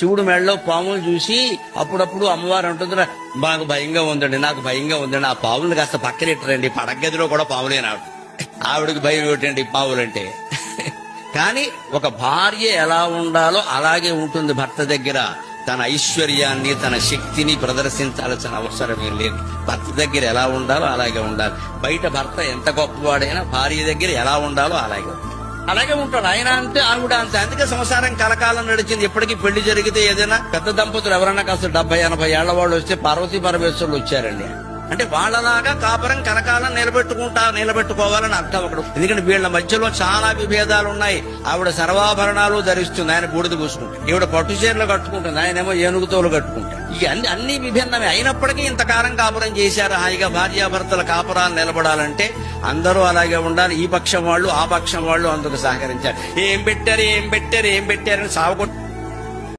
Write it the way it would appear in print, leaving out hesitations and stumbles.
శివుడు మెడలో పాములు చూసి అప్పుడప్పుడు అమ్మవారు అంటుందిరా, మాకు భయంగా ఉందండి, నాకు భయంగా ఉందండి, ఆ పావులను కాస్త పక్కనెట్టరండి, పడగదిలో కూడా పావులేనాడు. ఆవిడకి భయం ఏమిటండి పావులంటే. కానీ ఒక భార్య ఎలా ఉండాలో అలాగే ఉంటుంది భర్త దగ్గర. తన ఐశ్వర్యాన్ని, తన శక్తిని ప్రదర్శించాల్సిన అవసరమే లేదు. భర్త దగ్గర ఎలా ఉండాలో అలాగే ఉండాలి. బయట భర్త ఎంత గొప్పవాడైనా భార్య దగ్గర ఎలా ఉండాలో అలాగే ఉంటాడు. ఆయన అంతే, ఆవిడ అంతే. అందుకే సంసారం కలకాలం నడిచింది. ఎప్పటికీ పెళ్లి జరిగితే ఏదైనా పెద్ద దంపతులు ఎవరన్నా కాస్త 70-80 ఏళ్ల వాళ్ళు వస్తే పార్వతీ పరమేశ్వరులు వచ్చారండి అంటే వాళ్ళలాగా కాపురం కలకాలం నిలబెట్టుకోవాలని అర్థం అక్కడ. ఎందుకంటే వీళ్ళ మధ్యలో చాలా విభేదాలు ఉన్నాయి. ఆవిడ సర్వాభరణాలు ధరిస్తుంది, ఆయన బూడిద పూసుకుంటాడు. ఈవిడ పట్టు చీరలు కట్టుకుంటుంది, ఆయనేమో ఏనుగుతోలు కట్టుకుంటాడు. ఇక అన్ని విభిన్నమే అయినప్పటికీ ఇంతకాలం కాపురం చేశారు. హాయిగా భార్యాభర్తల కాపురాలు నిలబడాలంటే అందరూ అలాగే ఉండాలి. ఈ పక్షం వాళ్ళు ఆ పక్షం వాళ్ళు అందుకు సహకరించారు. ఏం పెట్టారని సావకొట్టి